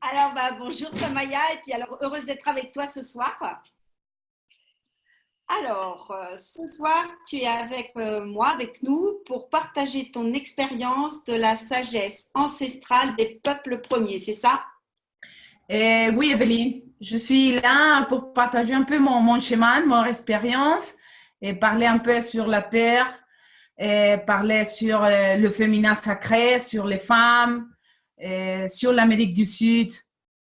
Alors, bonjour Samaya, et puis alors heureuse d'être avec toi ce soir. Alors, ce soir, tu es avec moi, avec nous, pour partager ton expérience de la sagesse ancestrale des peuples premiers, c'est ça? Oui, Evelyne, je suis là pour partager un peu mon chemin, mon expérience et parler un peu sur la terre, et parler sur le féminin sacré, sur les femmes, sur l'Amérique du Sud.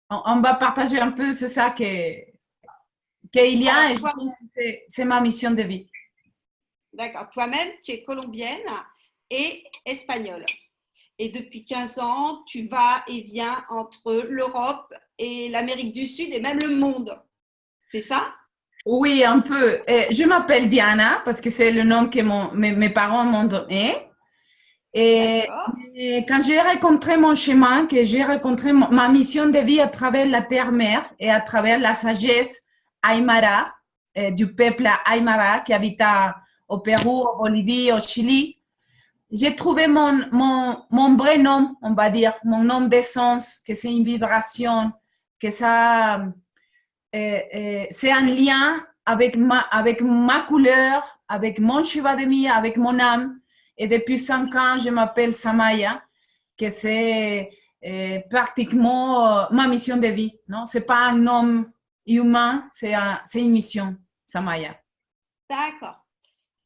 On va partager un peu, c'est ça qu'il y a Alors, et je pense que c'est ma mission de vie. d'accord, toi-même, tu es colombienne et espagnole. Et depuis 15 ans, tu vas et viens entre l'Europe et l'Amérique du Sud et même le monde. C'est ça? Oui, un peu. Je m'appelle Diana parce que c'est le nom que mes parents m'ont donné. Et, D'accord. et quand j'ai rencontré mon chemin, que j'ai rencontré ma mission de vie à travers la terre-mère et à travers la sagesse aymara, du peuple aymara qui habite au Pérou, au Bolivie, au Chili, j'ai trouvé mon vrai nom, on va dire, mon nom d'essence, que c'est une vibration, que ça, c'est un lien avec ma couleur, avec mon cheval de vie, avec mon âme. Et depuis 5 ans, je m'appelle Samaya, que c'est pratiquement ma mission de vie. Non, c'est pas un nom humain, c'est une mission, Samaya. D'accord.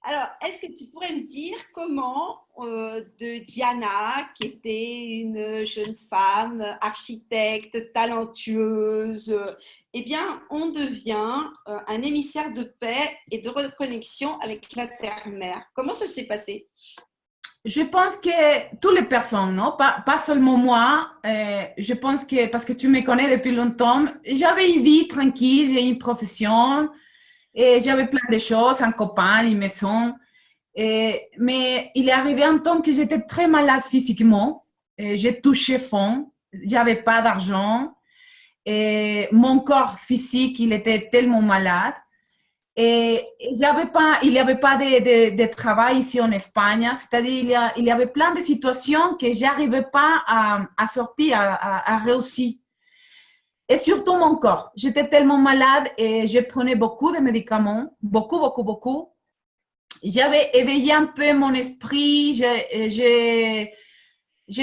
Alors, est-ce que tu pourrais me dire comment de Diana, qui était une jeune femme architecte, talentueuse, eh bien, on devient un émissaire de paix et de reconnexion avec la terre-mère? Comment ça s'est passé? Je pense que toutes les personnes, non? Pas seulement moi. Je pense que, parce que tu me connais depuis longtemps, j'avais une vie tranquille, j'ai une profession, et j'avais plein de choses, un copain, une maison. Mais il est arrivé un temps que j'étais très malade physiquement. J'ai touché fond, j'avais pas d'argent. Et mon corps physique, il était tellement malade. Et il n'y avait pas de travail ici en Espagne, c'est-à-dire il y avait plein de situations que je n'arrivais pas à sortir, à réussir. Et surtout mon corps. J'étais tellement malade et je prenais beaucoup de médicaments, beaucoup, beaucoup, beaucoup. J'avais éveillé un peu mon esprit, j'ai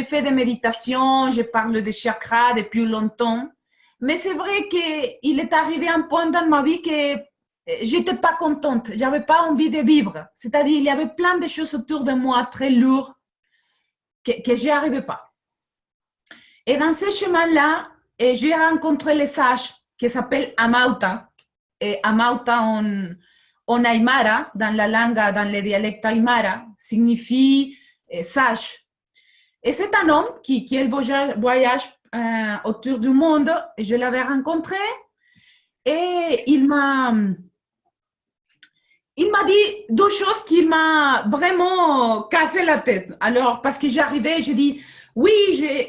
fait des méditations, je parle de chakras depuis longtemps. Mais c'est vrai qu'il est arrivé un point dans ma vie que j'étais pas contente, j'avais pas envie de vivre. C'est-à-dire, il y avait plein de choses autour de moi très lourdes que je n'y arrivais pas. Et dans ce chemin-là, j'ai rencontré les sages qui s'appellent Amauta. Et Amauta en Aymara, dans la langue, dans le dialecte Aymara, signifie sage. Et c'est un homme qui voyage autour du monde. Et je l'avais rencontré et il m'a dit deux choses qui m'ont vraiment cassé la tête. Alors, parce que j'arrivais, je dis, oui,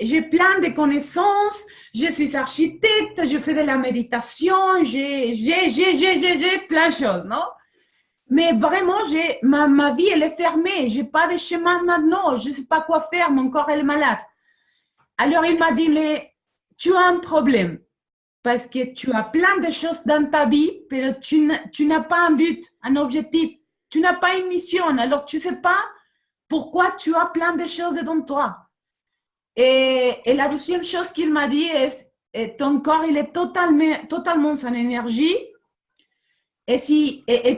j'ai plein de connaissances, je suis architecte, je fais de la méditation, j'ai plein de choses, non? Mais vraiment, ma vie, elle est fermée, j'ai pas de chemin maintenant, je sais pas quoi faire, mon corps est malade. Alors, il m'a dit, mais tu as un problème parce que tu as plein de choses dans ta vie, mais tu n'as pas un but, un objectif. Tu n'as pas une mission. Alors, tu ne sais pas pourquoi tu as plein de choses dans toi. Et la deuxième chose qu'il m'a dit est ton corps, il est totalement sans énergie. Et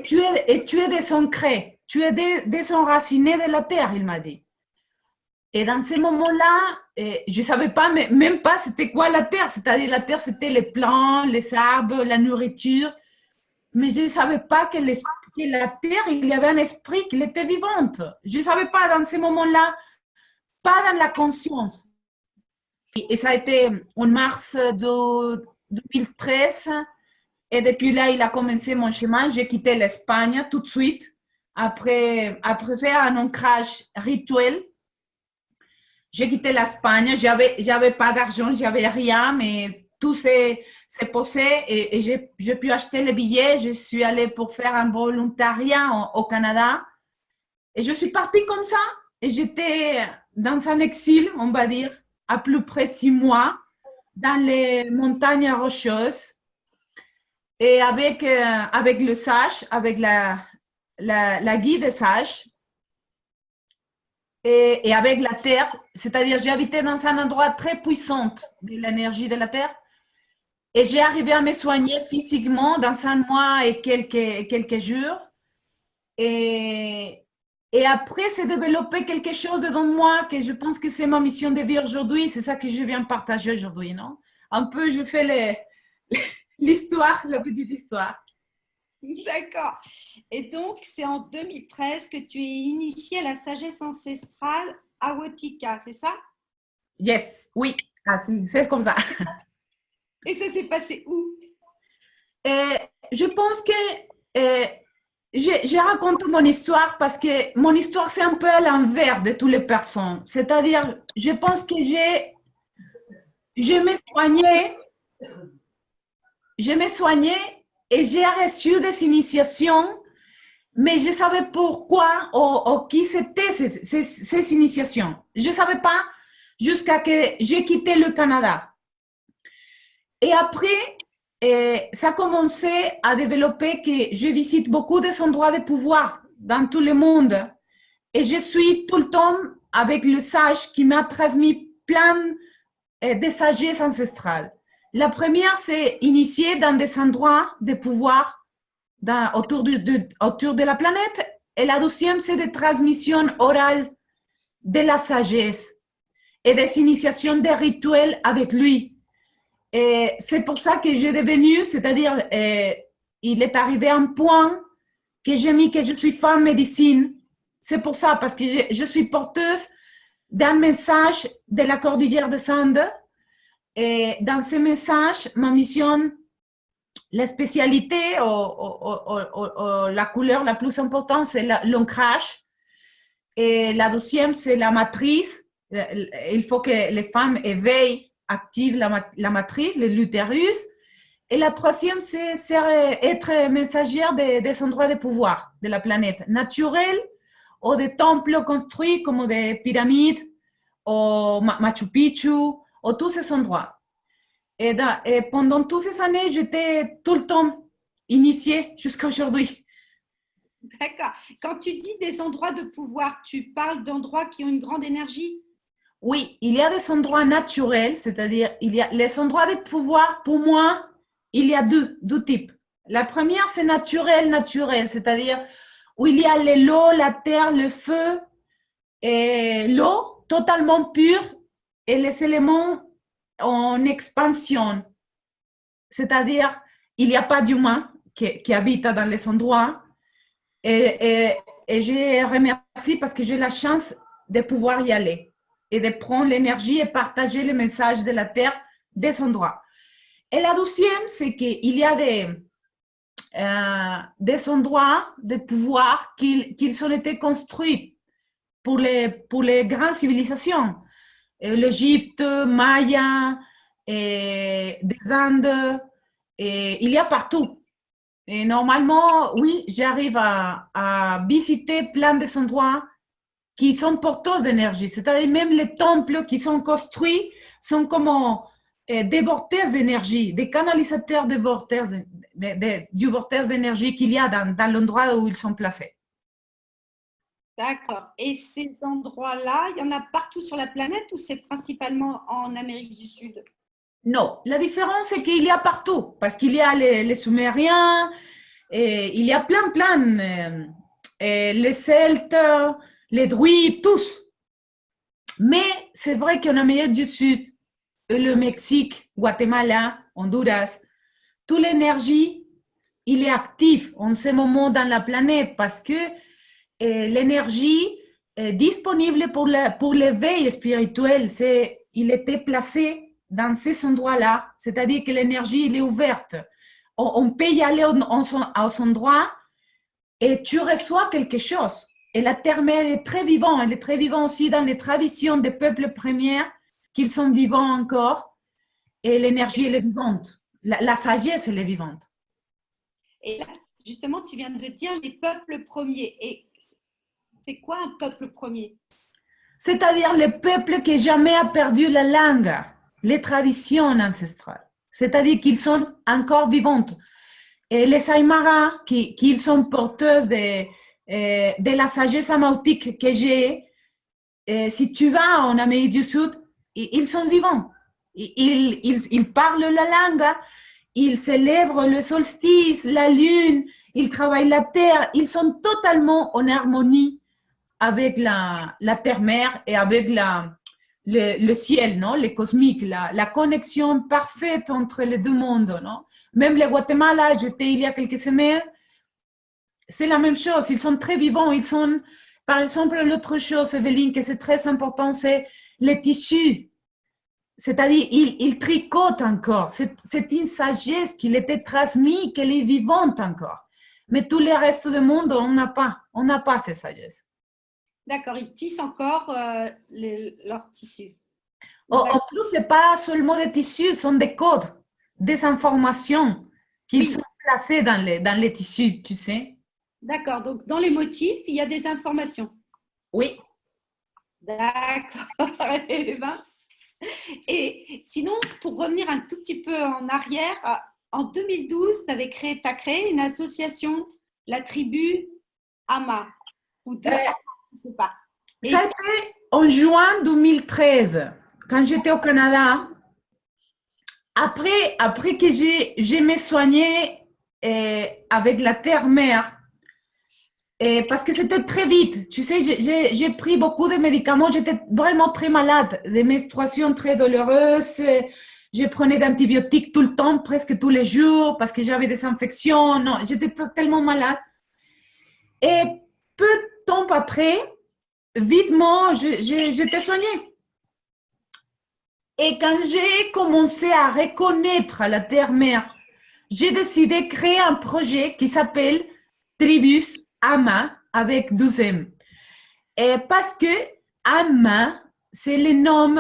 tu es désancré. Tu es désenraciné de la terre, il m'a dit. Et dans ces moments-là, je ne savais pas, même pas c'était quoi la terre. C'est-à-dire la terre, c'était les plants, les arbres, la nourriture. Mais je ne savais pas que la terre, il y avait un esprit qui était vivante. Je ne savais pas dans ces moments-là, pas dans la conscience. Et ça a été en mars de 2013. Et depuis là, il a commencé mon chemin. J'ai quitté l'Espagne tout de suite, après faire un ancrage rituel. J'ai quitté l'Espagne, j'avais pas d'argent, j'avais rien, mais tout s'est posé et j'ai pu acheter les billets. Je suis allée pour faire un volontariat au Canada et je suis partie comme ça. Et j'étais dans un exil, on va dire, à plus près 6 mois dans les montagnes rocheuses et avec le sage, avec la guide sage et avec la terre. C'est-à-dire, j'ai habité dans un endroit très puissant de l'énergie de la terre et j'ai arrivé à me soigner physiquement dans un mois et quelques jours. Et, et après, c'est développer quelque chose dans moi que je pense que c'est ma mission de vie aujourd'hui. C'est ça que je viens partager aujourd'hui, non? Un peu, je fais l'histoire, la petite histoire. D'accord. Et donc, c'est en 2013 que tu es initiée à la sagesse ancestrale Awotika, c'est ça? Yes, oui, c'est comme ça. Et ça s'est passé où? Je pense que je raconte mon histoire parce que mon histoire, c'est un peu à l'envers de toutes les personnes. C'est-à-dire, je pense que je me soignais et j'ai reçu des initiations, mais je ne savais pourquoi ou qui c'était ces initiations. Je ne savais pas jusqu'à que j'ai quitté le Canada. Et après, ça a commencé à développer que je visite beaucoup des endroits de pouvoir dans tout le monde. Et je suis tout le temps avec le sage qui m'a transmis plein de sagesse ancestrale. La première, c'est initier dans des endroits de pouvoir autour de la planète. Et la deuxième, c'est des transmissions orales de la sagesse et des initiations des rituels avec lui. Et c'est pour ça que j'ai devenu, c'est-à-dire, il est arrivé un point que j'ai mis que je suis femme médecine. C'est pour ça, parce que je suis porteuse d'un message de la Cordillère des Andes. Et dans ce message, ma mission, la spécialité ou la couleur la plus importante, c'est l'ancrage. Et la deuxième, c'est la matrice. Il faut que les femmes éveillent, activent la matrice, l'utérus. Et la troisième, c'est être messagère des endroits de pouvoir de la planète, naturels ou des temples construits comme des pyramides ou Machu Picchu ou tous ces endroits. Et pendant toutes ces années, j'étais tout le temps initiée jusqu'à aujourd'hui. D'accord. Quand tu dis des endroits de pouvoir, tu parles d'endroits qui ont une grande énergie? Oui, il y a des endroits naturels, c'est-à-dire il y a les endroits de pouvoir, pour moi, il y a deux types. La première, c'est naturel, c'est-à-dire où il y a l'eau, la terre, le feu, et l'eau totalement pure et les éléments en expansion. C'est-à-dire, il n'y a pas d'humain qui habite dans les endroits. Et je remercie parce que j'ai la chance de pouvoir y aller et de prendre l'énergie et partager le message de la terre des endroits. Et la deuxième, c'est qu'il y a des endroits de pouvoir qui ont été construits pour les grandes civilisations. L'Égypte, Maya, des Andes, il y a partout. Et normalement, oui, j'arrive à visiter plein d'endroits qui sont porteurs d'énergie. C'est-à-dire même les temples qui sont construits sont comme des vortex d'énergie, des canalisateurs du vortex d'énergie qu'il y a dans l'endroit où ils sont placés. D'accord. Et ces endroits-là, il y en a partout sur la planète ou c'est principalement en Amérique du Sud? Non, la différence c'est qu'il y a partout, parce qu'il y a les Sumériens, et il y a plein, les Celtes, les Druides, tous. Mais c'est vrai qu'en Amérique du Sud, le Mexique, Guatemala, Honduras, toute l'énergie, il est actif en ce moment dans la planète parce que l'énergie est disponible pour l'éveil spirituel. Il était placé dans ces endroits-là, c'est-à-dire que l'énergie elle est ouverte. On peut y aller à son endroit et tu reçois quelque chose. Et la terre-mère est très vivante. Elle est très vivante aussi dans les traditions des peuples premiers, qu'ils sont vivants encore. Et l'énergie, elle est vivante. La sagesse, elle est vivante. Et là, justement, tu viens de dire les peuples premiers. Et c'est quoi un peuple premier? C'est-à-dire le peuple qui jamais a perdu la langue. les traditions ancestrales. C'est-à-dire qu'ils sont encore vivantes. Et les Aymara, qui sont porteuses de la sagesse amautique que j'ai, si tu vas en Amérique du Sud, ils sont vivants. Ils parlent la langue, ils célèbrent le solstice, la lune, ils travaillent la terre, ils sont totalement en harmonie avec la terre-mère et avec le ciel, non? Le cosmique, la connexion parfaite entre les deux mondes, non? Même le Guatemala, j'étais il y a quelques semaines, c'est la même chose, ils sont très vivants, ils sont, par exemple, l'autre chose, Evelyne, que c'est très important, c'est les tissus. C'est-à-dire, ils tricotent encore. C'est une sagesse qui était transmise, qu'elle est vivante encore. Mais tout le reste du monde, on n'a pas cette sagesse. D'accord, ils tissent encore leurs tissus. En plus, ce n'est pas seulement des tissus, ce sont des codes, des informations qui sont placées dans les tissus, tu sais. D'accord, donc dans les motifs, il y a des informations. Oui. D'accord. Et sinon, pour revenir un tout petit peu en arrière, en 2012, tu as créé une association, la tribu Ama. Ou de Ama, je ne sais pas. Ça a été en juin 2013, quand j'étais au Canada. Après que je me soignée avec la terre-mère, parce que c'était très vite. Tu sais, j'ai pris beaucoup de médicaments. J'étais vraiment très malade, des menstruations très douloureuses. Je prenais d'antibiotiques tout le temps, presque tous les jours, parce que j'avais des infections. Non, j'étais tellement malade. Et peu de temps après, vitement, j'étais soignée. Et quand j'ai commencé à reconnaître la terre-mère, j'ai décidé de créer un projet qui s'appelle Tribus Ama avec 12M. Et parce que Ama, c'est le nom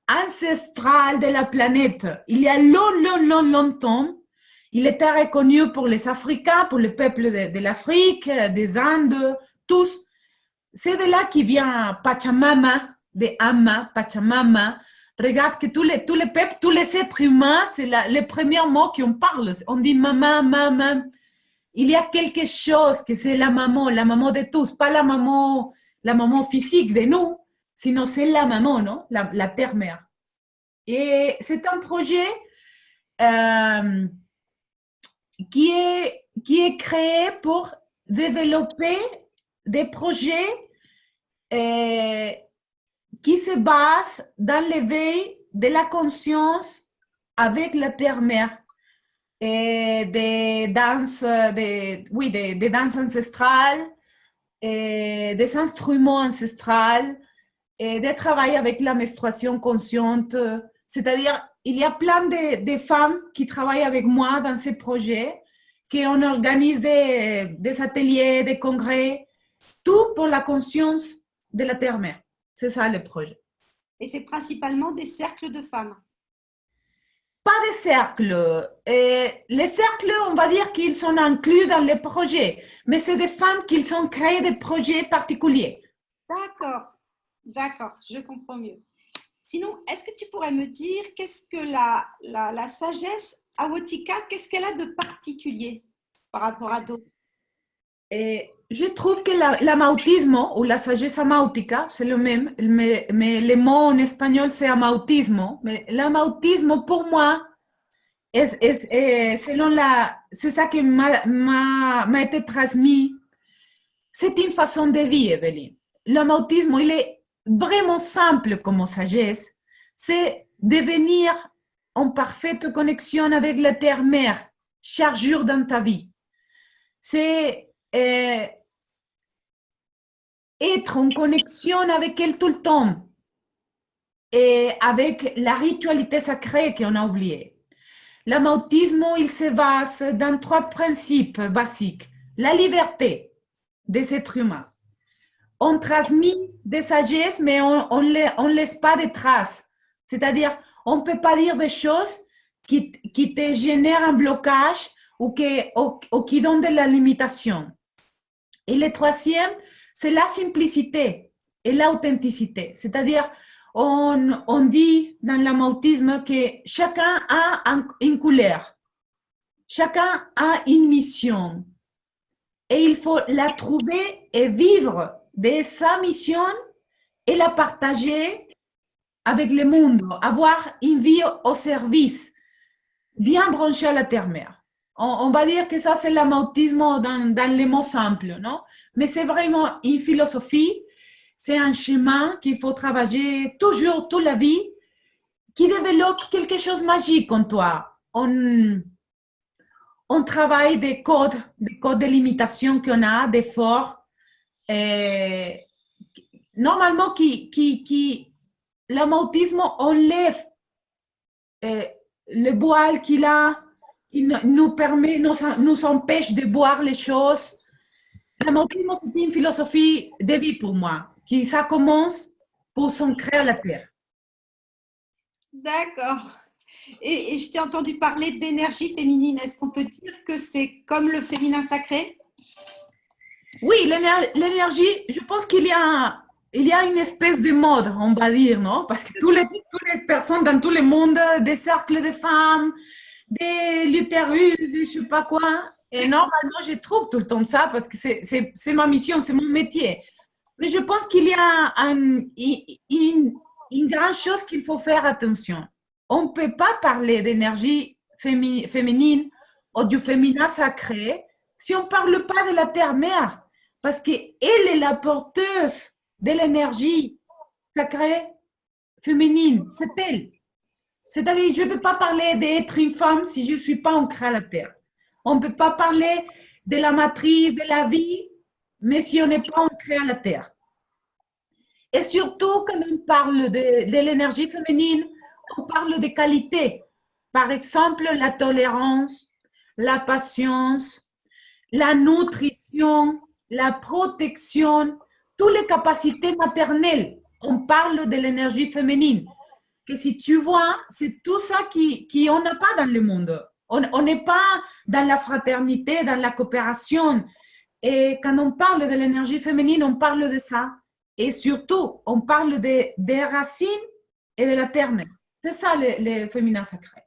ancestral de la planète. Il y a longtemps, il était reconnu pour les Africains, pour le peuple de l'Afrique, des Andes, tous. C'est de là qui vient Pachamama, de Ama, Pachamama. Regarde que tous les peuples, tous les êtres humains, c'est les premiers mots qu'on parle. On dit maman, maman. Il y a quelque chose que c'est la maman de tous, pas la maman physique de nous, sinon c'est la maman, non? La terre-mère. Et c'est un projet qui est créé pour développer des projets qui se basent dans l'éveil de la conscience avec la terre-mère. Des danses, des danses ancestrales, des instruments ancestrales, des travail avec la menstruation consciente. C'est-à-dire, il y a plein de femmes qui travaillent avec moi dans ces projets, qu'on organise des ateliers, des congrès, tout pour la conscience de la terre-mère. C'est ça le projet. Et c'est principalement des cercles de femmes? Pas des cercles. Les cercles, on va dire qu'ils sont inclus dans les projets, mais c'est des femmes qui ont créé des projets particuliers. D'accord, je comprends mieux. Sinon, est-ce que tu pourrais me dire qu'est-ce que la sagesse awotika, qu'est-ce qu'elle a de particulier par rapport à d'autres? Je trouve que l'amautisme ou la sagesse amautica, c'est le même, mais le mot en espagnol c'est amautisme. Mais l'amautisme pour moi, c'est ça qui m'a été transmis. C'est une façon de vie, Evelyne. L'amautisme, il est vraiment simple comme sagesse. C'est devenir en parfaite connexion avec la terre-mère chaque jour dans ta vie. C'est être en connexion avec elle tout le temps et avec la ritualité sacrée qu'on a oubliée. L'amautisme, il se base dans 3 principes basiques. La liberté des êtres humains. On transmet des sagesses, mais on ne laisse pas de traces. C'est-à-dire, on ne peut pas dire des choses qui te génèrent un blocage ou qui donnent de la limitation. Et le troisième, c'est la simplicité et l'authenticité. C'est-à-dire, on dit dans l'amautisme que chacun a une couleur, chacun a une mission et il faut la trouver et vivre de sa mission et la partager avec le monde, avoir une vie au service, bien branchée à la terre-mère. On va dire que ça, c'est l'amautisme dans les mots simples, non? Mais c'est vraiment une philosophie, c'est un chemin qu'il faut travailler toujours, toute la vie, qui développe quelque chose de magique en toi. On travaille des codes de limitation qu'on a, d'efforts. Normalement, l'amautisme enlève le voile qu'il a, il nous empêche de voir les choses. L'amautisme, c'est une philosophie de vie pour moi, qui ça commence pour s'ancrer à la terre. D'accord. Et je t'ai entendu parler d'énergie féminine. Est-ce qu'on peut dire que c'est comme le féminin sacré? Oui, l'énergie, je pense qu'il y a une espèce de mode, on va dire, non? Parce que toutes les personnes dans tout le monde, des cercles de femmes, des l'utérus, je ne sais pas quoi. Et normalement, je trouve tout le temps ça parce que c'est ma mission, c'est mon métier. Mais je pense qu'il y a une grande chose qu'il faut faire attention. On ne peut pas parler d'énergie féminine ou du féminin sacré si on ne parle pas de la terre-mère. Parce qu'elle est la porteuse de l'énergie sacrée féminine. C'est elle. C'est-à-dire, je ne peux pas parler d'être une femme si je ne suis pas ancrée à la terre. On ne peut pas parler de la matrice, de la vie, mais si on n'est pas ancré à la terre. Et surtout, quand on parle de l'énergie féminine, on parle de qualité. Par exemple, la tolérance, la patience, la nutrition, la protection, toutes les capacités maternelles. On parle de l'énergie féminine. Que si tu vois, c'est tout ça qu'on n'a pas dans le monde. On n'est pas dans la fraternité, dans la coopération. Et quand on parle de l'énergie féminine, on parle de ça. Et surtout, on parle des racines et de la terre-mère. C'est ça le féminin sacré.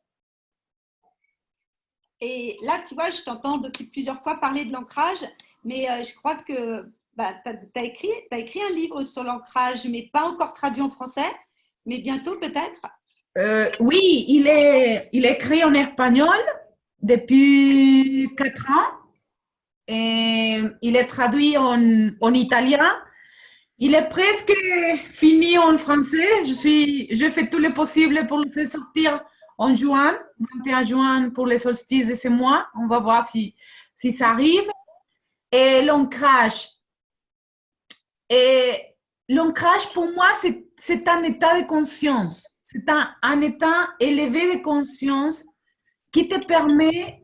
Et là, tu vois, je t'entends depuis plusieurs fois parler de l'ancrage, mais je crois que tu as écrit un livre sur l'ancrage, mais pas encore traduit en français, mais bientôt peut-être. Oui, il est écrit en espagnol depuis 4 ans. Et il est traduit en italien. Il est presque fini en français. Je fais tout le possible pour le faire sortir en juin, 21 juin pour les solstices de ce mois. On va voir si ça arrive. Et l'ancrage. Pour moi, c'est un état de conscience. C'est un état élevé de conscience qui te permet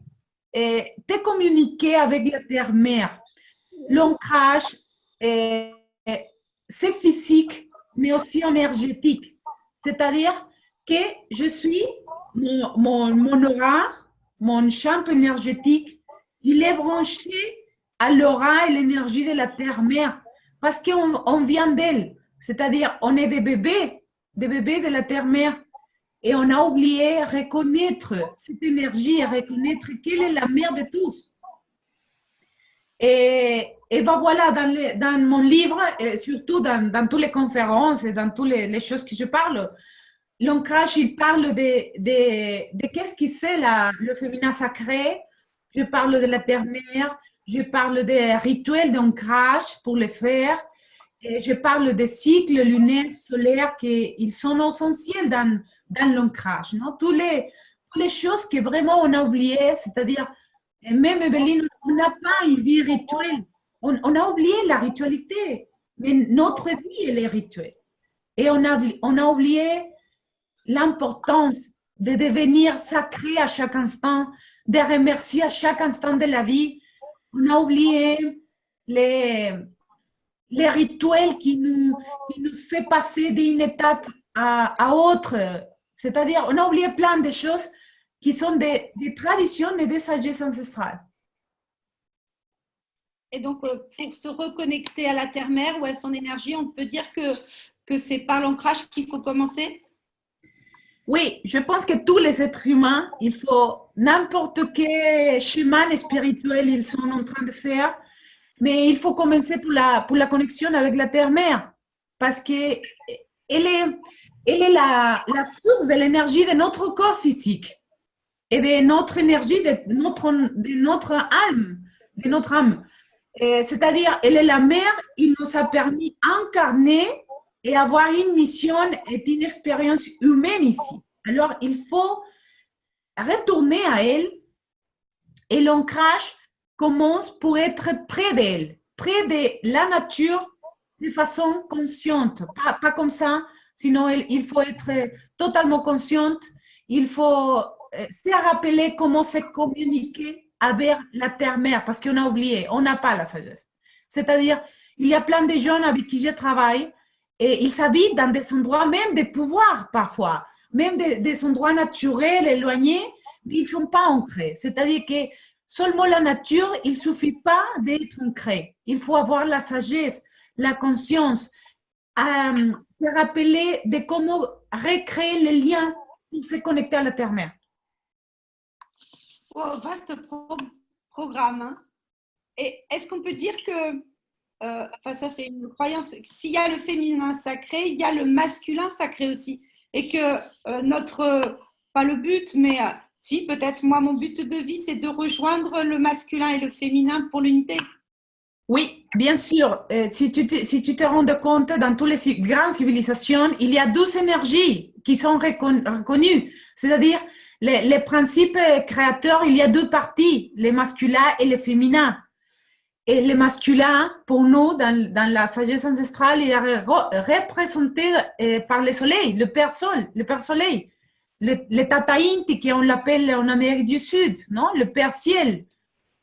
de communiquer avec la terre-mère. L'ancrage, c'est physique, mais aussi énergétique. C'est-à-dire que je suis, mon aura, mon champ énergétique, il est branché à l'aura et l'énergie de la terre-mère parce qu'on vient d'elle. C'est-à-dire, on est des bébés de la terre-mère. Et on a oublié reconnaître cette énergie, reconnaître qu'elle est la mère de tous. Et ben voilà, dans mon livre, et surtout dans toutes les conférences et dans toutes les choses que je parle, l'ancrage, il parle de qu'est-ce que c'est le féminin sacré. Je parle de la terre-mère, je parle des rituels d'ancrage pour les faire. Et je parle des cycles lunaires, solaires, qui sont essentiels dans l'ancrage. Non? Toutes les choses que vraiment on a oubliées, c'est-à-dire, même Evelyne, on n'a pas une vie rituelle. On a oublié la ritualité, mais notre vie, elle est rituelle. Et on a oublié l'importance de devenir sacré à chaque instant, de remercier à chaque instant de la vie. On a oublié les rituels qui nous fait passer d'une étape à autre. C'est-à-dire, on a oublié plein de choses qui sont des traditions et des sagesses ancestrales. Et donc, pour se reconnecter à la terre-mère ou à son énergie, on peut dire que que c'est par l'ancrage qu'il faut commencer? Oui, je pense que tous les êtres humains, il faut n'importe quel chemin spirituel ils sont en train de faire, mais il faut commencer pour la connexion avec la Terre-Mère, parce que elle est la source de l'énergie de notre corps physique et de notre énergie, de notre âme, de notre âme. C'est-à-dire, elle est la mère, il nous a permis d'incarner et avoir une mission et une expérience humaine ici. Alors, il faut retourner à elle et l'ancrage commence pour être près d'elle, près de la nature de façon consciente, pas comme ça, sinon il faut être totalement consciente, il faut se rappeler comment se communiquer avec la terre-mère, parce qu'on a oublié, on n'a pas la sagesse. C'est-à-dire, il y a plein de gens avec qui je travaille et ils habitent dans des endroits même de pouvoir parfois, même des endroits naturels, éloignés, mais ils ne sont pas ancrés. C'est-à-dire que seulement la nature, il ne suffit pas d'être ancré. Il faut avoir la sagesse, la conscience, se rappeler de comment recréer les liens pour se connecter à la terre-mère. Oh, vaste programme. Hein. Et est-ce qu'on peut dire que, enfin ça c'est une croyance, s'il y a le féminin sacré, il y a le masculin sacré aussi. Et que pas le but, mais si peut-être moi mon but de vie c'est de rejoindre le masculin et le féminin pour l'unité. Oui, bien sûr. Si tu te rends compte, dans toutes les grandes civilisations, il y a 12 énergies qui sont reconnues. C'est-à-dire, les principes créateurs, il y a deux parties, le masculin et le féminin. Et le masculin, pour nous, dans la sagesse ancestrale, il est représenté par le soleil, le père soleil, le Tata Inti, qu'on l'appelle en Amérique du Sud, non? Le père ciel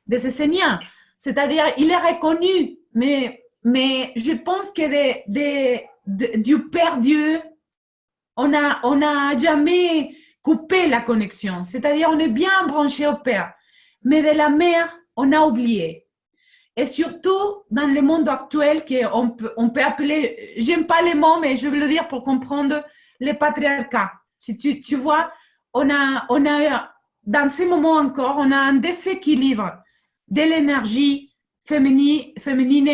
des Esséniens. C'est-à-dire, il est reconnu, mais je pense que du Père Dieu, on a jamais coupé la connexion. C'est-à-dire, on est bien branché au Père, mais de la mère, on a oublié. Et surtout, dans le monde actuel, on peut appeler, j'aime pas les mots, mais je veux le dire pour comprendre, le patriarcat. Si tu vois, on a, dans ces moments encore, on a un déséquilibre de l'énergie féminine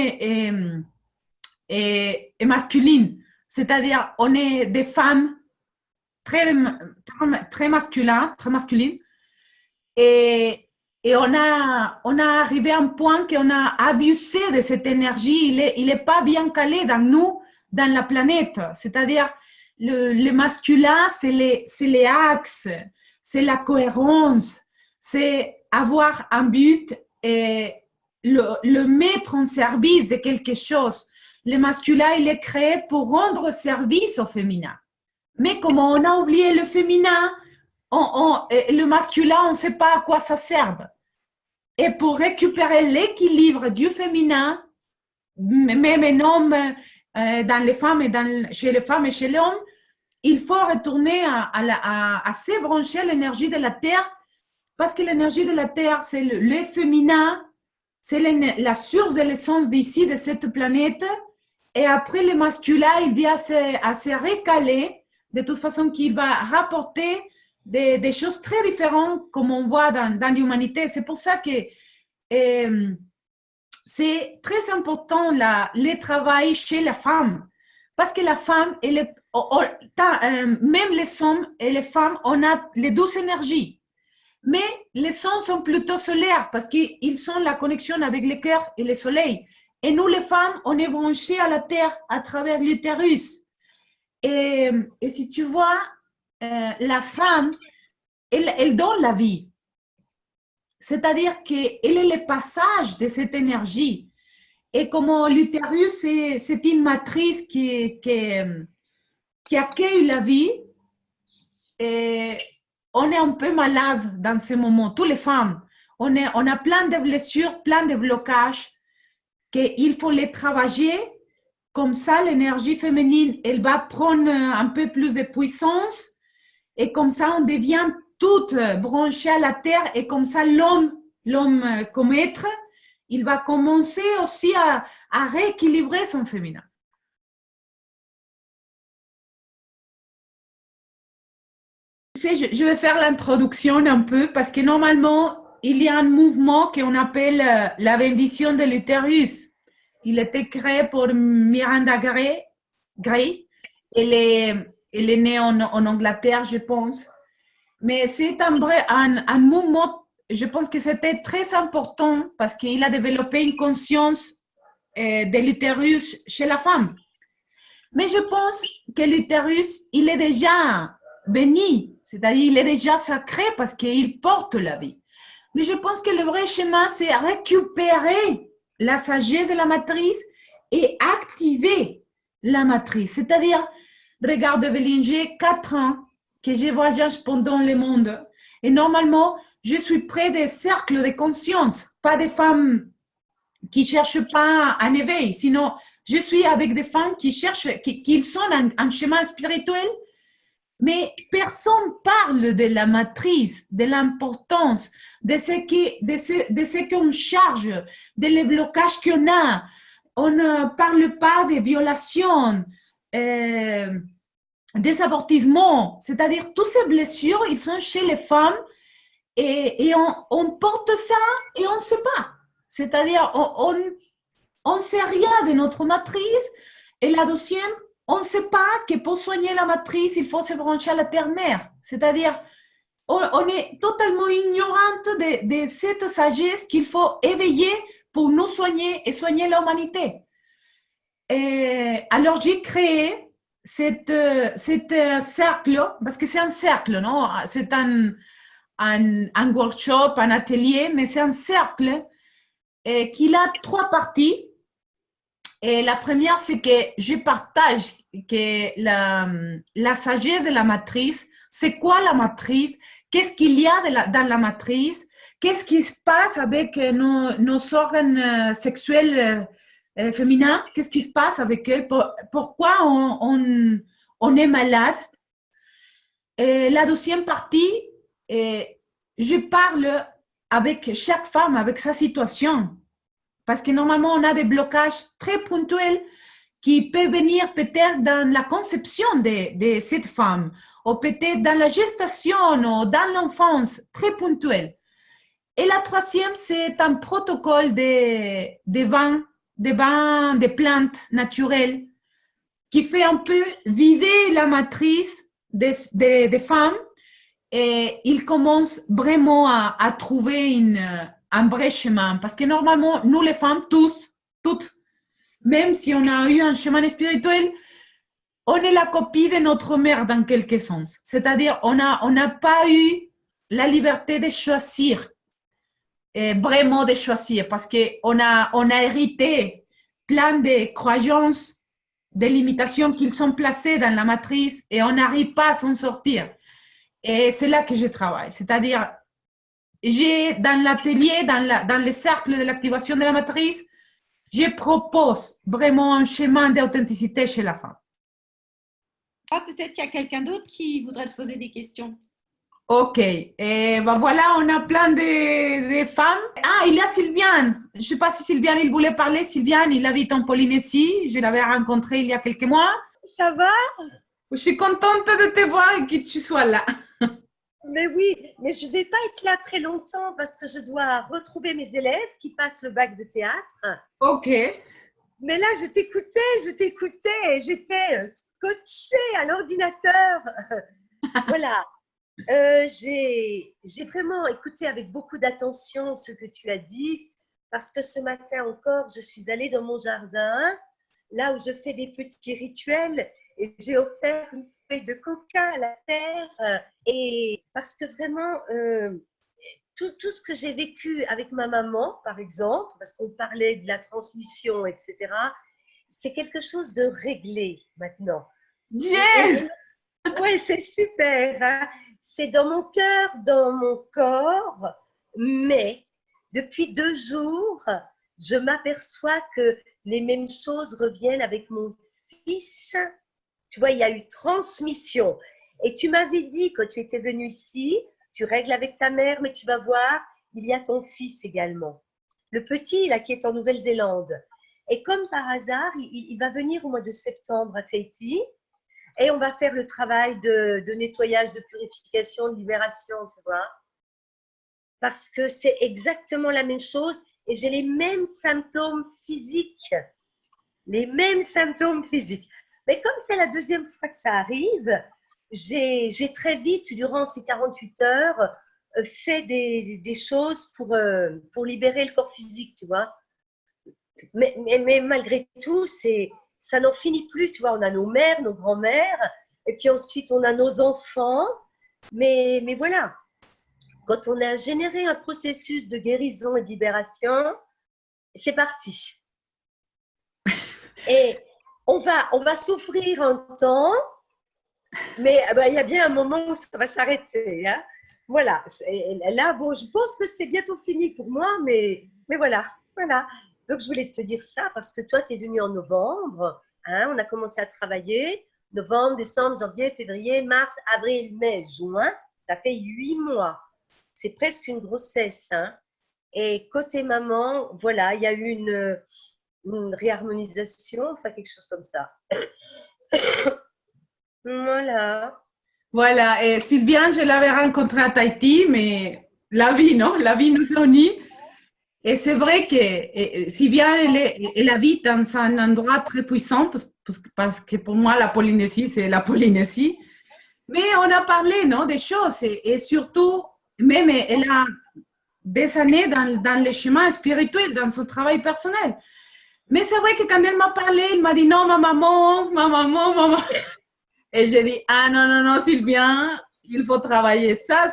et masculine. C'est-à-dire, on est des femmes très masculines et on a arrivé à un point qu'on a abusé de cette énergie. Il est pas bien calé dans nous, dans la planète. C'est-à-dire, le masculin, c'est les axes, c'est la cohérence, c'est avoir un but et le mettre en service de quelque chose. Le masculin, il est créé pour rendre service au féminin. Mais comme on a oublié le féminin, le masculin, on ne sait pas à quoi ça sert. Et pour récupérer l'équilibre du féminin, même un homme dans les femmes chez les femmes et chez l'homme, il faut retourner à se brancher à l'énergie de la terre, parce que l'énergie de la terre, c'est le féminin, c'est la source de l'essence d'ici, de cette planète. Et après, le masculin, il vient à se recaler, de toute façon, qu'il va rapporter des choses très différentes, comme on voit dans l'humanité. C'est pour ça que c'est très important le travail chez la femme. Parce que la femme, même les hommes et les femmes, on a les 12 énergies. Mais les hommes sont plutôt solaires parce qu'ils sont la connexion avec le cœur et le soleil. Et nous, les femmes, on est branchées à la terre à travers l'utérus. Et si tu vois, la femme, elle donne la vie. C'est-à-dire qu'elle est le passage de cette énergie. Et comme l'utérus, c'est une matrice qui accueille la vie, et on est un peu malade dans ce moment, toutes les femmes. On a plein de blessures, plein de blocages, qu'il faut les travailler. Comme ça, l'énergie féminine, elle va prendre un peu plus de puissance. Et comme ça, on devient toutes branchées à la terre. Et comme ça, l'homme comme être, il va commencer aussi à rééquilibrer son féminin. sais, je vais faire l'introduction un peu parce que normalement, il y a un mouvement qu'on appelle la bendition de l'utérus. Il a été créé pour Miranda Gray. Elle est née en Angleterre, je pense. Mais c'est un mouvement, je pense que c'était très important parce qu'il a développé une conscience de l'utérus chez la femme. Mais je pense que l'utérus, il est déjà béni, c'est-à-dire il est déjà sacré parce qu'il porte la vie. Mais je pense que le vrai chemin, c'est récupérer la sagesse de la matrice et activer la matrice. C'est-à-dire, regarde Evelyne, j'ai 4 ans que je voyage pendant le monde. Et normalement, je suis près des cercles de conscience, pas des femmes qui ne cherchent pas un éveil, sinon je suis avec des femmes qui cherchent, qui sont un chemin spirituel, mais personne parle de la matrice, de l'importance, de ce qu'on charge, des blocages qu'on a. On ne parle pas des violations, des avortissements, c'est-à-dire toutes ces blessures, ils sont chez les femmes et on porte ça et on ne sait pas. C'est-à-dire, on ne sait rien de notre matrice. Et la deuxième, on ne sait pas que pour soigner la matrice, il faut se brancher à la terre-mère. C'est-à-dire, on est totalement ignorante de cette sagesse qu'il faut éveiller pour nous soigner et soigner l'humanité. Et alors, j'ai créé cet cercle, parce que c'est un cercle, non? C'est un workshop, un atelier, mais c'est un cercle qui a 3 parties. Et la première, c'est que je partage que la sagesse de la matrice, c'est quoi la matrice, qu'est-ce qu'il y a dans la matrice, qu'est-ce qui se passe avec nos organes sexuels féminins, qu'est-ce qui se passe avec eux, pourquoi on est malade. Et la deuxième partie, je parle avec chaque femme, avec sa situation. Parce que normalement, on a des blocages très ponctuels qui peuvent venir peut-être dans la conception de cette femme, ou peut-être dans la gestation, ou dans l'enfance, très ponctuel. Et la troisième, c'est un protocole des plantes naturelles qui fait un peu vider la matrice des femmes. Et il commence vraiment à trouver un vrai chemin. Parce que normalement, nous les femmes, toutes, même si on a eu un chemin spirituel, on est la copie de notre mère dans quelque sens. C'est-à-dire, on n'a pas eu la liberté de choisir, vraiment de choisir, parce qu'on a hérité plein de croyances, de limitations qui sont placées dans la matrice et on n'arrive pas à s'en sortir. Et c'est là que je travaille. C'est-à-dire, dans l'atelier, dans le cercle de l'activation de la matrice, je propose vraiment un chemin d'authenticité chez la femme. Peut-être qu'il y a quelqu'un d'autre qui voudrait te poser des questions. Ok. Et ben voilà, on a plein de femmes. Ah, il y a Sylviane. Je ne sais pas si Sylviane, il voulait parler. Sylviane, il habite en Polynésie. Je l'avais rencontré il y a quelques mois. Ça va? Je suis contente de te voir et que tu sois là. Mais oui, mais je ne vais pas être là très longtemps parce que je dois retrouver mes élèves qui passent le bac de théâtre. Ok. Mais là, je t'écoutais et j'étais scotchée à l'ordinateur. Voilà. J'ai vraiment écouté avec beaucoup d'attention ce que tu as dit parce que ce matin encore, je suis allée dans mon jardin, là où je fais des petits rituels et j'ai offert une feuille de coca à la terre et parce que vraiment, tout ce que j'ai vécu avec ma maman, par exemple, parce qu'on parlait de la transmission, etc., c'est quelque chose de réglé maintenant. Yes! Oui, c'est super. Hein? C'est dans mon cœur, dans mon corps, mais depuis 2 jours, je m'aperçois que les mêmes choses reviennent avec mon fils. Tu vois, il y a eu transmission. Et tu m'avais dit, quand tu étais venue ici, tu règles avec ta mère, mais tu vas voir, il y a ton fils également. Le petit, là, qui est en Nouvelle-Zélande. Et comme par hasard, il va venir au mois de septembre à Tahiti. Et on va faire le travail de nettoyage, de purification, de libération, tu vois. Parce que c'est exactement la même chose et j'ai les mêmes symptômes physiques. Les mêmes symptômes physiques. Mais comme c'est la deuxième fois que ça arrive, j'ai très vite, durant ces 48 heures, fait des choses pour libérer le corps physique, tu vois. Mais malgré tout, ça n'en finit plus, tu vois. On a nos mères, nos grands-mères, et puis ensuite on a nos enfants. Mais voilà, quand on a généré un processus de guérison et de libération, c'est parti. Et on va souffrir un temps, mais il y a bien un moment où ça va s'arrêter. Hein. Voilà. Là, bon, je pense que c'est bientôt fini pour moi, mais voilà. Donc, je voulais te dire ça parce que toi, tu es venu en novembre. Hein, on a commencé à travailler. Novembre, décembre, janvier, février, mars, avril, mai, juin. Ça fait 8 mois. C'est presque une grossesse. Hein. Et côté maman, voilà, il y a eu une réharmonisation, enfin quelque chose comme ça. Voilà. Voilà, et Sylviane, je l'avais rencontrée à Tahiti, mais la vie, non? La vie nous unit. Et c'est vrai que Sylviane, elle habite dans un endroit très puissant, parce que pour moi, la Polynésie, c'est la Polynésie. Mais on a parlé, non, des choses, et surtout, même elle a des années dans les chemins spirituels, dans son travail personnel. Mais c'est vrai que quand elle m'a parlé, elle m'a dit non, ma maman. Et j'ai dit, ah non, Sylviane, il faut travailler ça.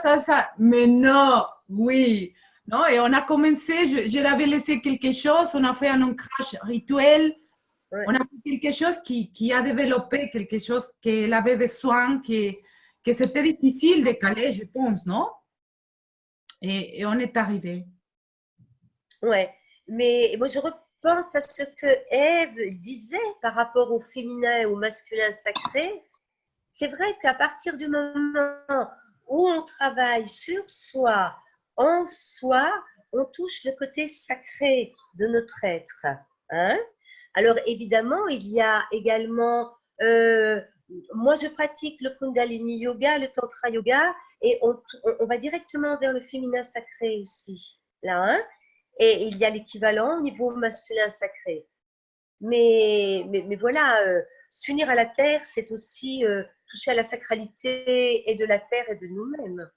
Mais non, oui. Non, et on a commencé, je l'avais laissé quelque chose, on a fait un ancrage rituel, Ouais. on a fait quelque chose qui a développé quelque chose qu'elle avait besoin, que c'était difficile de caler, je pense, non? Et on est arrivé. Ouais, mais moi je repense à ce que Ève disait par rapport au féminin et au masculin sacré. C'est vrai qu'à partir du moment où on travaille sur soi, en soi, on touche le côté sacré de notre être. Hein? Alors évidemment, il y a également, moi je pratique le Kundalini Yoga, le Tantra Yoga, et on va directement vers le féminin sacré aussi. Là, hein? Et il y a l'équivalent au niveau masculin sacré. Mais voilà, s'unir à la terre, c'est aussi toucher à la sacralité et de la terre et de nous-mêmes.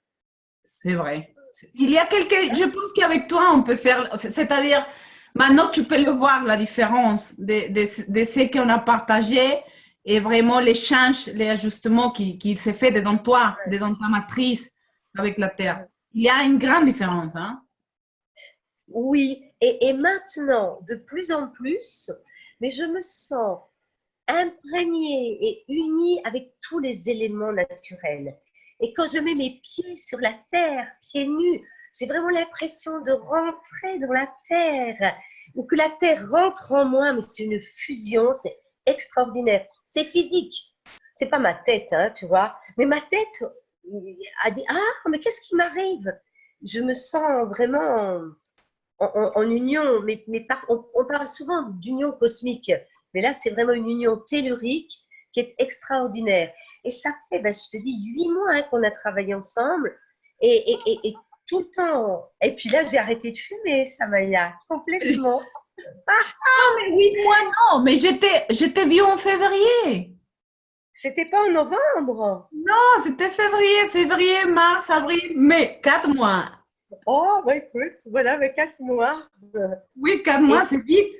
C'est vrai. Il y a je pense qu'avec toi, on peut faire, c'est-à-dire, maintenant tu peux le voir, la différence de ce qu'on a partagé et vraiment l'échange, les ajustements qui s'est fait dedans toi, dedans ta matrice avec la terre. Il y a une grande différence. Hein? Oui, et maintenant, de plus en plus, mais je me sens imprégnée et unie avec tous les éléments naturels. Et quand je mets mes pieds sur la terre, pieds nus, j'ai vraiment l'impression de rentrer dans la terre, ou que la terre rentre en moi, mais c'est une fusion, c'est extraordinaire. C'est physique, c'est pas ma tête, hein, tu vois, mais ma tête a dit, ah, mais qu'est-ce qui m'arrive? Je me sens vraiment en union, on parle souvent d'union cosmique, mais là, c'est vraiment une union tellurique qui est extraordinaire. Et ça fait, je te dis, 8 mois hein, qu'on a travaillé ensemble et tout le temps. Et puis là, j'ai arrêté de fumer, Samaya, complètement. Ah, mais 8 mois, non, mais j'étais vue en février. C'était pas en novembre? Non, c'était février, mars, avril, mai, 4 mois. Oh, écoute, voilà, 4 mois. Oui, 4 mois, c'est vite.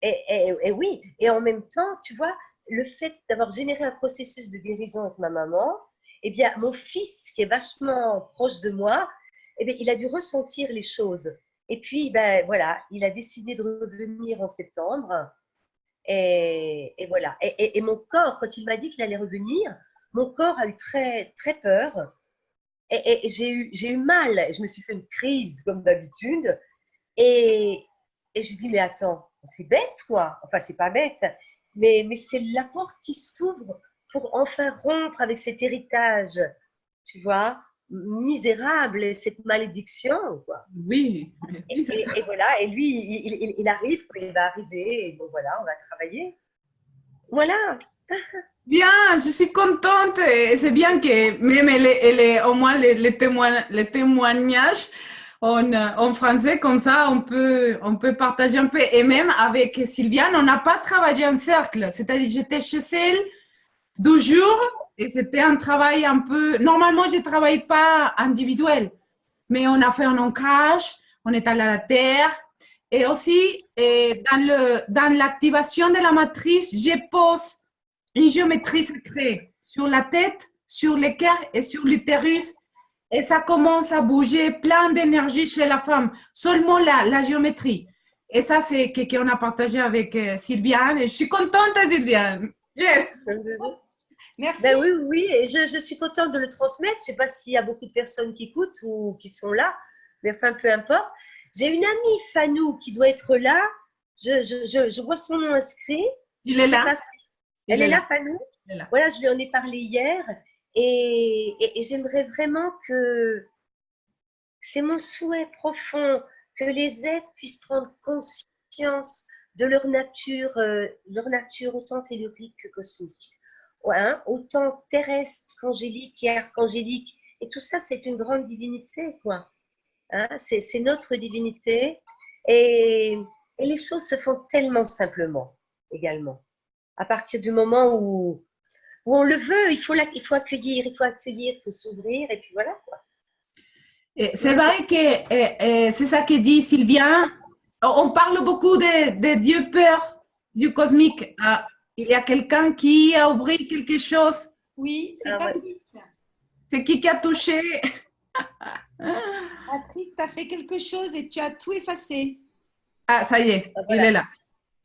Et oui, et en même temps, tu vois, le fait d'avoir généré un processus de guérison avec ma maman, eh bien, mon fils, qui est vachement proche de moi, eh bien, il a dû ressentir les choses. Et puis, voilà, il a décidé de revenir en septembre. Et voilà. Et mon corps, quand il m'a dit qu'il allait revenir, mon corps a eu très, très peur. Et j'ai eu mal. Je me suis fait une crise, comme d'habitude. Et je dis, mais attends, c'est bête, quoi. Enfin, c'est pas bête. Mais c'est la porte qui s'ouvre pour enfin rompre avec cet héritage, tu vois, misérable, cette malédiction, quoi. Oui. Et voilà, et lui, il arrive, il va arriver, et bon, voilà, on va travailler. Voilà. Bien, je suis contente. Et c'est bien que même au moins les témoignages en français, comme ça, on peut partager un peu. Et même avec Sylviane, on n'a pas travaillé en cercle. C'est-à-dire, j'étais chez elle 12 jours et c'était un travail un peu… Normalement, je ne travaille pas individuel, mais on a fait un ancrage, on est allé à la terre. Et aussi, dans l'activation de la matrice, je pose une géométrie sacrée sur la tête, sur le cœur et sur l'utérus. Et ça commence à bouger plein d'énergie chez la femme. Seulement la géométrie. Et ça, c'est ce qu'on a partagé avec Sylviane. Et je suis contente, Sylviane. Yes. Merci. Ben oui, oui, et je suis contente de le transmettre. Je ne sais pas s'il y a beaucoup de personnes qui écoutent ou qui sont là, mais enfin, peu importe. J'ai une amie, Fanou, qui doit être là. Je vois son nom inscrit. Il est là. Elle est là, Fanou. Voilà, je lui en ai parlé hier. Et j'aimerais vraiment que… C'est mon souhait profond que les êtres puissent prendre conscience de leur nature autant tellurique que cosmique. Ouais, autant terrestre qu'angélique et archangélique. Et tout ça, c'est une grande divinité, quoi. Hein, c'est notre divinité. Et les choses se font tellement simplement, également. À partir du moment où on le veut, il faut accueillir, il faut s'ouvrir, et puis voilà, quoi. C'est vrai que c'est ça que dit Sylviane. On parle beaucoup de Dieu Père, Dieu cosmique. Il y a quelqu'un qui a ouvert quelque chose. Oui, c'est Patrick. Ouais. C'est qui a touché? Patrick, tu as fait quelque chose et tu as tout effacé. Ah, ça y est, voilà. Il est là.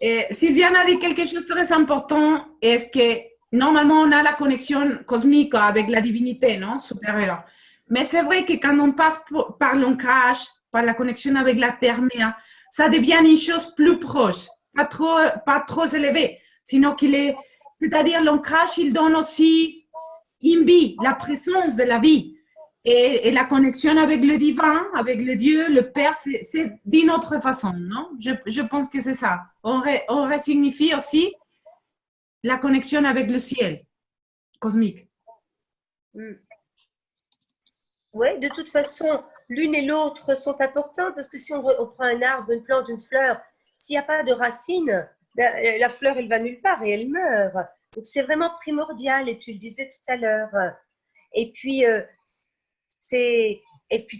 Et Sylviane a dit quelque chose de très important, est-ce que normalement on a la connexion cosmique avec la divinité, non, supérieure. Mais c'est vrai que quand on passe par l'ancrage, par la connexion avec la terre-mère, ça devient une chose plus proche, pas trop élevée, sinon c'est-à-dire l'ancrage, il donne aussi une vie, la présence de la vie. Et la connexion avec le divin, avec le Dieu, le Père, c'est d'une autre façon, non? Je pense que c'est ça. On resignifie aussi la connexion avec le ciel cosmique. Oui, de toute façon, l'une et l'autre sont importantes parce que si on prend un arbre, une plante, une fleur, s'il n'y a pas de racines, la fleur, elle va nulle part et elle meurt. Donc, c'est vraiment primordial, et tu le disais tout à l'heure. Et puis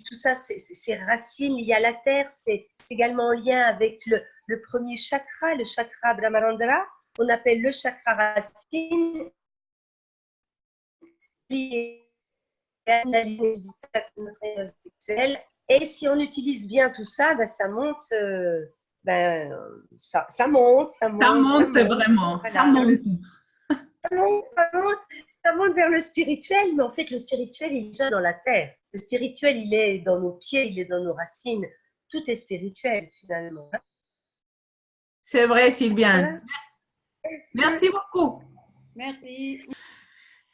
tout ça, ces racines liées à la terre, c'est également en lien avec le premier chakra, le chakra Brahmarandra, qu'on appelle le chakra racine. Notre énergie sexuelle. Et si on utilise bien tout ça, ben, ça monte, ça monte. Ça monte vraiment, voilà. Ça monte vers le spirituel, mais en fait, le spirituel, il est déjà dans la terre. Le spirituel, il est dans nos pieds, il est dans nos racines. Tout est spirituel, finalement. C'est vrai, Sylviane. Voilà. Merci beaucoup. Merci.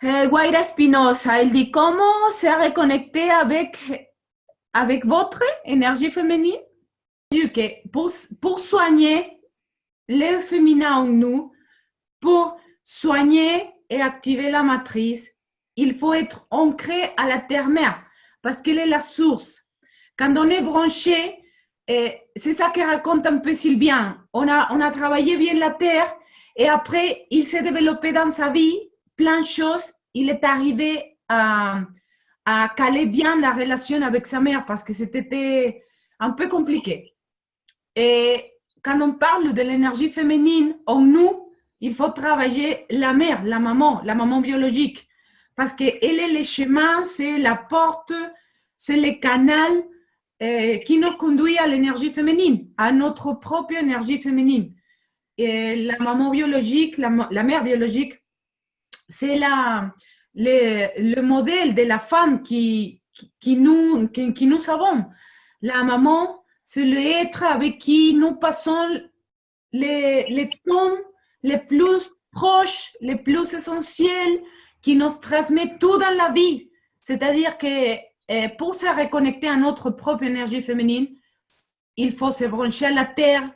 Guaira Espinosa, elle dit comment se reconnecter avec votre énergie féminine? Que pour soigner le féminin en nous, pour soigner et activer la matrice, il faut être ancré à la terre-mère parce qu'elle est la source. Quand on est branché, c'est ça que raconte un peu Sylviane. On a travaillé bien la terre et après, il s'est développé dans sa vie plein de choses. Il est arrivé à caler bien la relation avec sa mère parce que c'était un peu compliqué. Et quand on parle de l'énergie féminine en nous, il faut travailler la mère, la maman biologique. Parce qu'elle est le chemin, c'est la porte, c'est le canal qui nous conduit à l'énergie féminine, à notre propre énergie féminine. Et la maman biologique, la mère biologique, c'est le modèle de la femme qui nous savons. La maman, c'est l'être avec qui nous passons les temps les plus proches, les plus essentiels, qui nous transmet tout dans la vie. C'est-à-dire que pour se reconnecter à notre propre énergie féminine, il faut se brancher à la terre,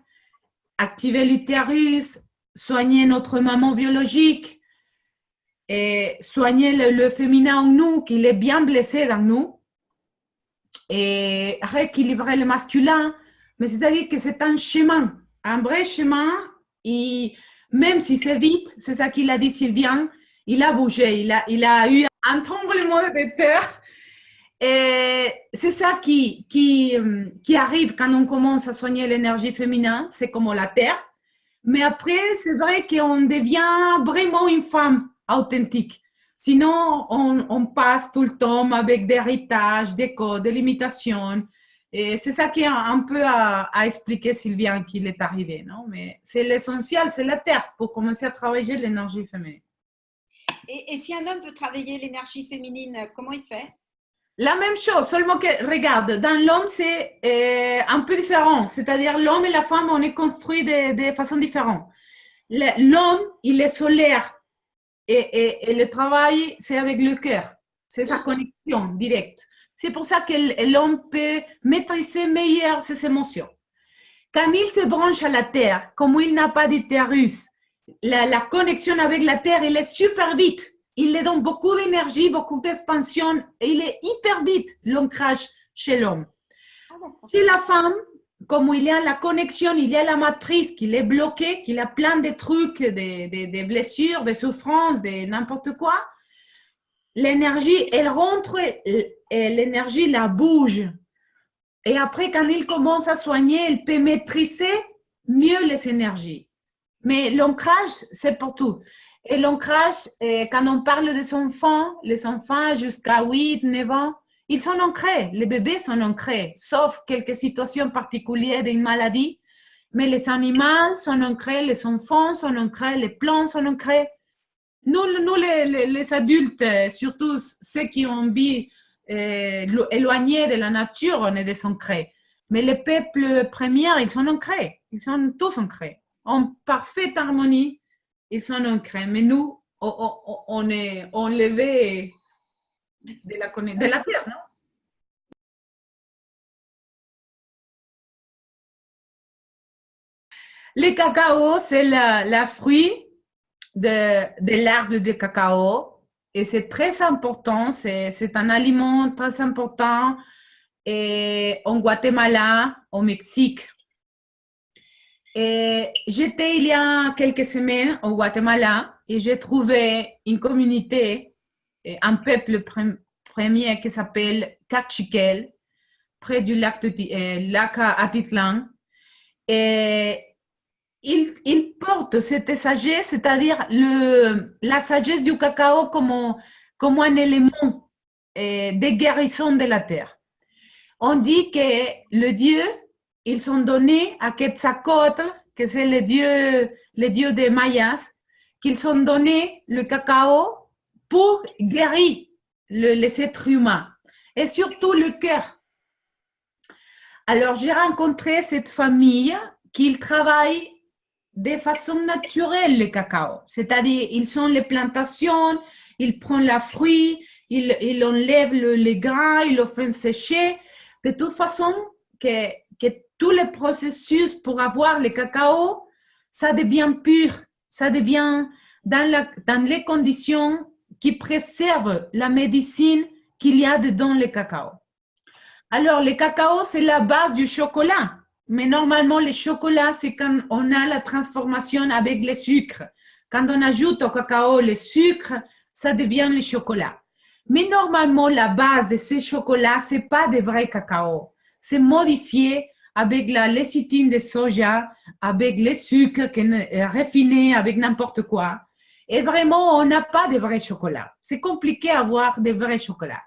activer l'utérus, soigner notre maman biologique, soigner le féminin en nous, qu'il est bien blessé dans nous, et rééquilibrer le masculin. Mais c'est-à-dire que c'est un chemin, un vrai chemin, et même si c'est vite, c'est ça qu'il a dit Sylviane, il a bougé, il a eu un tremblement de terre. Et c'est ça qui arrive quand on commence à soigner l'énergie féminine, c'est comme la terre. Mais après, c'est vrai qu'on devient vraiment une femme authentique. Sinon, on passe tout le temps avec des héritages, des codes, des limitations. Et c'est ça qui est un peu à expliquer, Sylviane, qu'il est arrivé, non? Mais c'est l'essentiel, c'est la terre pour commencer à travailler l'énergie féminine. Et si un homme veut travailler l'énergie féminine, comment il fait? La même chose, seulement que, regarde, dans l'homme, c'est un peu différent. C'est-à-dire, l'homme et la femme, on est construits de façon différente. L'homme, il est solaire et le travail, c'est avec le cœur. C'est sa connexion directe. C'est pour ça que l'homme peut maîtriser meilleur ses émotions. Quand il se branche à la terre, comme il n'a pas d'utérus, la connexion avec la terre, il est super vite. Il lui donne beaucoup d'énergie, beaucoup d'expansion et il est hyper vite, l'ancrage chez l'homme. Chez la femme, comme il y a la connexion, il y a la matrice qui est bloquée, qu'il a plein de trucs, des blessures, des souffrances, de n'importe quoi, l'énergie, elle rentre et l'énergie la bouge. Et après, quand il commence à soigner, il peut maîtriser mieux les énergies. Mais l'ancrage, c'est pour tout. Et l'ancrage, quand on parle des enfants, les enfants jusqu'à 8, 9 ans, ils sont ancrés, les bébés sont ancrés, sauf quelques situations particulières d'une maladie. Mais les animaux sont ancrés, les enfants sont ancrés, les plantes sont ancrés. Nous les adultes, surtout ceux qui ont vie éloignés de la nature, on est désancrés. Mais les peuples premiers, ils sont ancrés, ils sont tous ancrés, en parfaite harmonie. Ils sont ancrés, mais nous, on est enlevé de la terre, non? Le cacao, c'est le fruit de l'arbre de cacao et c'est très important, c'est un aliment très important et en Guatemala, au Mexique. J'étais il y a quelques semaines au Guatemala et j'ai trouvé une communauté, un peuple premier qui s'appelle Cachiquel, près du lac Atitlan. Et il porte cette sagesse, c'est-à-dire la sagesse du cacao comme un élément de guérison de la terre. On dit que le Dieu, ils sont donnés à Quetzalcoatl, que c'est le dieu des Mayas, qu'ils ont donné le cacao pour guérir les êtres humains et surtout le cœur. Alors, j'ai rencontré cette famille qui travaille de façon naturelle le cacao, c'est-à-dire ils ont les plantations, ils prennent la fruit, ils enlèvent les grains, ils le font sécher, de toute façon que tous les processus pour avoir le cacao, ça devient pur, ça devient dans les conditions qui préservent la médecine qu'il y a dedans le cacao. Alors, le cacao, c'est la base du chocolat. Mais normalement, le chocolat, c'est quand on a la transformation avec le sucre. Quand on ajoute au cacao le sucre, ça devient le chocolat. Mais normalement, la base de ce chocolat, ce n'est pas de vrai cacao. C'est modifié avec la lécithine de soja, avec le sucre raffiné, avec n'importe quoi. Et vraiment, on n'a pas de vrai chocolat. C'est compliqué d'avoir de vrais chocolats.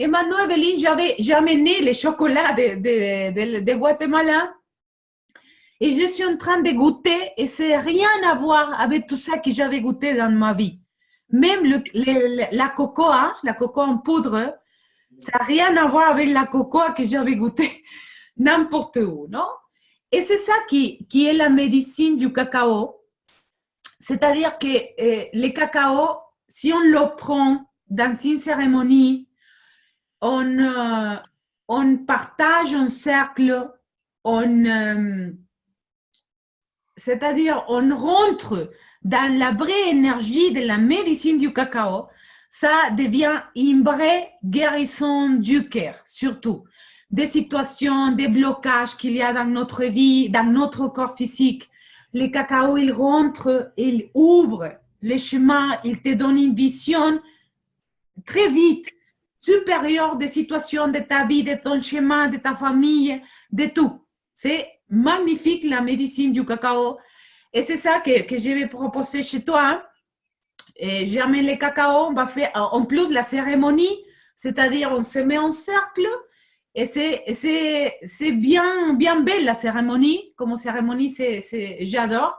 Et maintenant, Evelyne, j'ai amené les chocolats de Guatemala et je suis en train de goûter et c'est rien à voir avec tout ça que j'avais goûté dans ma vie. Même la cocoa en poudre, ça n'a rien à voir avec la cocoa que j'avais goûté n'importe où, non? Et c'est ça qui est la médecine du cacao. C'est-à-dire que le cacao, si on le prend dans une cérémonie, on partage un cercle, c'est-à-dire on rentre dans la vraie énergie de la médecine du cacao, ça devient une vraie guérison du cœur, surtout. Des situations, des blocages qu'il y a dans notre vie, dans notre corps physique. Le cacao, il rentre, il ouvre les chemins, il te donne une vision très vite, supérieure des situations de ta vie, de ton chemin, de ta famille, de tout. C'est magnifique la médecine du cacao. Et c'est ça que je vais proposer chez toi. Et j'amène le cacao, on va faire en plus la cérémonie, c'est-à-dire on se met en cercle. Et c'est bien, bien belle la cérémonie. Comme cérémonie, j'adore.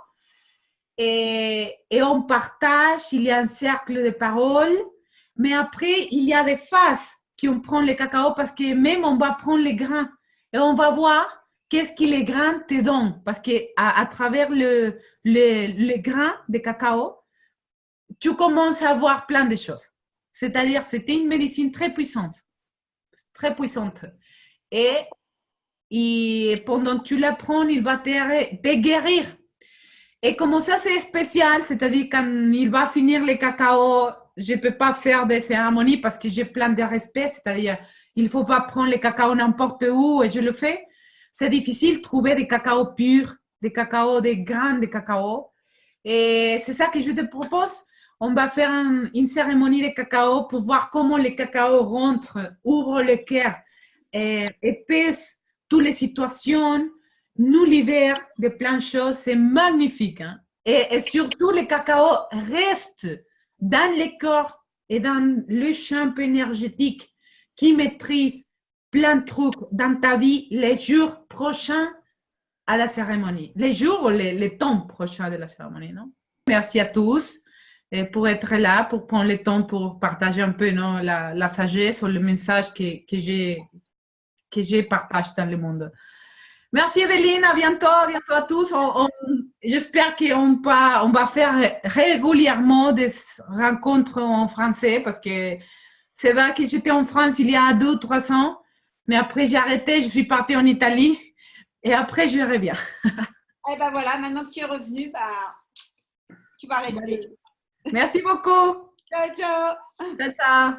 Et on partage, il y a un cercle de paroles. Mais après, il y a des phases qu'on prend le cacao parce que même on va prendre les grains et on va voir qu'est-ce que les grains te donnent. Parce qu'à travers le grain de cacao, tu commences à voir plein de choses. C'est-à-dire, c'était une médecine très puissante. Très puissante. Et pendant que tu la prends, il va te guérir. Et comme ça, c'est spécial, c'est-à-dire quand il va finir le cacao, je ne peux pas faire des cérémonies parce que j'ai plein de respect, c'est-à-dire il ne faut pas prendre le cacao n'importe où et je le fais. C'est difficile de trouver des cacao purs, des grains de cacao. Et c'est ça que je te propose. On va faire une cérémonie de cacao pour voir comment le cacao rentre, ouvre le cœur et épaisse toutes les situations, nous libère de plein de choses. C'est magnifique. Hein? Et surtout, le cacao reste dans le corps et dans le champ énergétique qui maîtrise plein de trucs dans ta vie les jours prochains à la cérémonie. Les jours ou les temps prochains de la cérémonie, non? Merci à tous pour être là, pour prendre le temps pour partager un peu non, la sagesse ou le message que j'ai partagé dans le monde. Merci Evelyne, à bientôt à tous. J'espère qu'on va faire régulièrement des rencontres en français parce que c'est vrai que j'étais en France il y a 2 ou 3 ans, mais après j'ai arrêté, je suis partie en Italie et après je reviens. Et ben voilà, maintenant que tu es revenu, tu vas rester. Merci beaucoup. Ciao, ciao. Ciao, ciao.